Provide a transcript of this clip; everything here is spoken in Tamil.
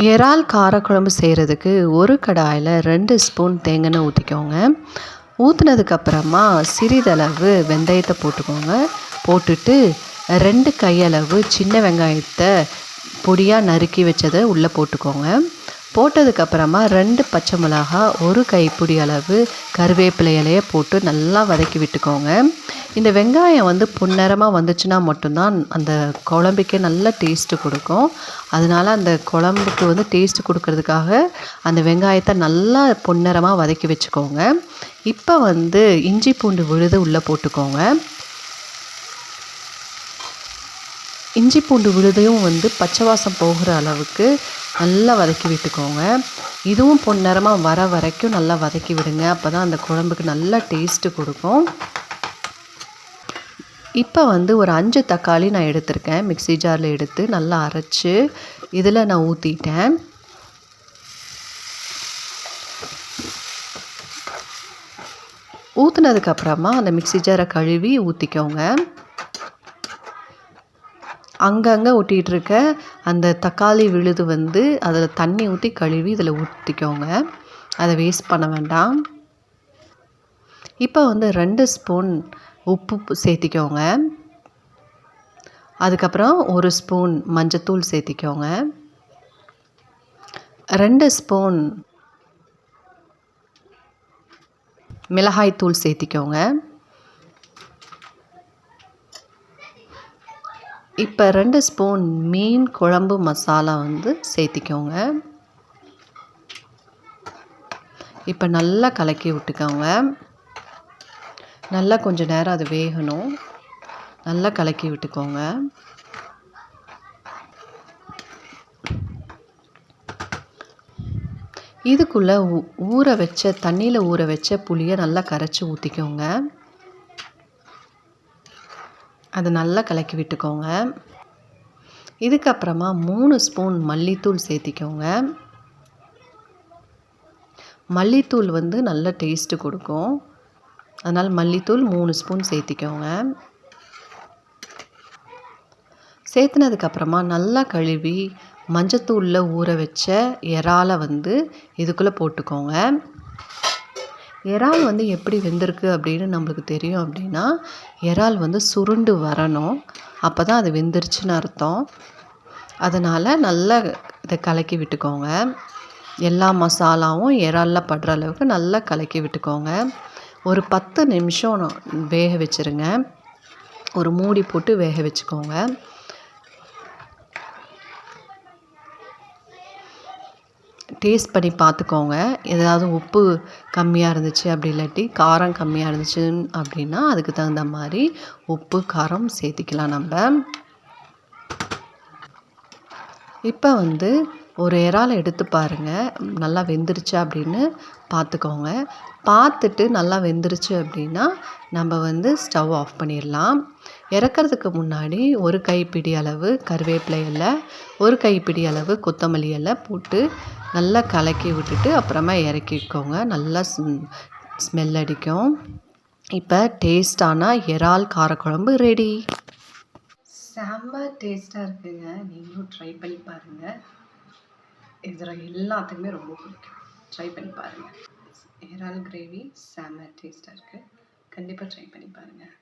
இறால் காரக்குழம்பு செய்கிறதுக்கு ஒரு கடாயில் 2 ஸ்பூன் தேங்காய் ஊற்றிக்கோங்க. ஊற்றுனதுக்கப்புறமா சிறிதளவு வெந்தயத்தை போட்டுக்கோங்க. போட்டுட்டு 2 கையளவு சின்ன வெங்காயத்தை பொடியாக நறுக்கி வச்சதை உள்ளே போட்டுக்கோங்க. போட்டதுக்கப்புறமா 2 பச்சை மிளகா, 1 கைப்பிடி அளவு கருவேப்பிலை இலையை போட்டு நல்லா வதக்கி விட்டுக்கோங்க. இந்த வெங்காயம் பொன்னிறமாக வந்துச்சுன்னா மட்டும்தான் அந்த குழம்புக்கே நல்ல டேஸ்ட்டு கொடுக்கும். அதனால் அந்த குழம்புக்கு டேஸ்ட்டு கொடுக்கறதுக்காக அந்த வெங்காயத்தை நல்லா பொன்னிறமாக வதக்கி வச்சுக்கோங்க. இப்போ இஞ்சி பூண்டு விழுது உள்ளே போட்டுக்கோங்க. இஞ்சி பூண்டு விழுதையும் பச்சை வாசம் போகிற அளவுக்கு நல்லா வதக்கி விட்டுக்கோங்க. இதுவும் பொன்னிறமாக வர வரைக்கும் நல்லா வதக்கி விடுங்க. அப்போ தான் அந்த குழம்புக்கு நல்லா டேஸ்ட்டு கொடுக்கும். இப்போ ஒரு 5 தக்காளி நான் எடுத்திருக்கேன். மிக்ஸி ஜாரில் எடுத்து நல்லா அரைச்சி இதில் நான் ஊற்றிட்டேன். ஊற்றுனதுக்கப்புறமா அந்த மிக்ஸி ஜாரை கழுவி ஊற்றிக்கோங்க. அங்கங்கே ஒட்டிகிட்ருக்க அந்த தக்காளி விழுது அதில் தண்ணி ஊற்றி கழுவி இதில் ஊற்றிக்கோங்க. அதை வேஸ்ட் பண்ண வேண்டாம். இப்போ 2 ஸ்பூன் உப்பு சேர்த்திக்கோங்க. அதுக்கப்புறம் 1 ஸ்பூன் மஞ்சத்தூள் சேர்த்திக்கோங்க. 2 ஸ்பூன் மிளகாய்த்தூள் சேர்த்திக்கோங்க. இப்போ 2 ஸ்பூன் மீன் குழம்பு மசாலா சேர்த்திக்கோங்க. இப்போ நல்லா கலக்கி விட்டுக்கோங்க. நல்லா கொஞ்சம் நேரம் அது வேகணும். நல்லா கலக்கி விட்டுக்கோங்க. இதுக்குள்ளே தண்ணியில் ஊற வச்ச புளியை நல்லா கரைச்சி ஊற்றிக்கோங்க. அதை நல்லா கலக்கி விட்டுக்கோங்க. இதுக்கப்புறமா 3 ஸ்பூன் மல்லித்தூள் சேர்த்திக்கோங்க. மல்லித்தூள் நல்ல டேஸ்ட்டு கொடுக்கும். அதனால் மல்லித்தூள் 3 ஸ்பூன் சேர்த்திக்கோங்க. சேர்த்துனதுக்கப்புறமா நல்லா கழுவி மஞ்சத்தூளில் ஊற வச்ச இறாலை இதுக்குள்ளே போட்டுக்கோங்க. இறால் எப்படி வெந்திருக்கு அப்படின்னு நம்மளுக்கு தெரியும் அப்படின்னா, இறால் சுருண்டு வரணும். அப்போ தான் அது வெந்துருச்சுன்னு அர்த்தம். அதனால் நல்லா இதை கலக்கி விட்டுக்கோங்க. எல்லா மசாலாவும் இறாலில் படுற அளவுக்கு நல்லா கலக்கி விட்டுக்கோங்க. ஒரு 10 நிமிஷம் வேக வச்சுருங்க. ஒரு மூடி போட்டு வேக வச்சுக்கோங்க. டேஸ்ட் பண்ணி பார்த்துக்கோங்க. ஏதாவது உப்பு கம்மியாக இருந்துச்சு, அப்படி இல்லாட்டி காரம் கம்மியாக இருந்துச்சு அப்படின்னா அதுக்கு தகுந்த மாதிரி உப்பு காரம் சேர்த்திக்கலாம் நம்ம. இப்போ ஒரு இறாலை எடுத்து பாருங்கள். நல்லா வெந்துருச்சா அப்படின்னு பார்த்துக்கோங்க. பார்த்துட்டு நல்லா வெந்துருச்சு அப்படின்னா நம்ம ஸ்டவ் ஆஃப் பண்ணிடலாம். இறக்கிறதுக்கு முன்னாடி 1 கைப்பிடி அளவு கருவேப்பிலை இலை, 1 கைப்பிடி அளவு கொத்தமல்லி இலை போட்டு நல்லா கலக்கி விட்டுட்டு அப்புறமா இறக்கிக்கோங்க. நல்லா ஸ்மெல் அடிக்கும். இப்போ டேஸ்டான இறால் காரக்குழம்பு ரெடி. செம்ம டேஸ்ட்டாக இருக்குங்க. நீங்களும் ட்ரை பண்ணி பாருங்கள். இதில் எல்லாத்துக்குமே ரொம்ப பிடிக்கும். ட்ரை பண்ணி பாருங்கள். இறால் கிரேவி செம்ம டேஸ்ட்டாக இருக்குது. கண்டிப்பாக ட்ரை பண்ணி பாருங்கள்.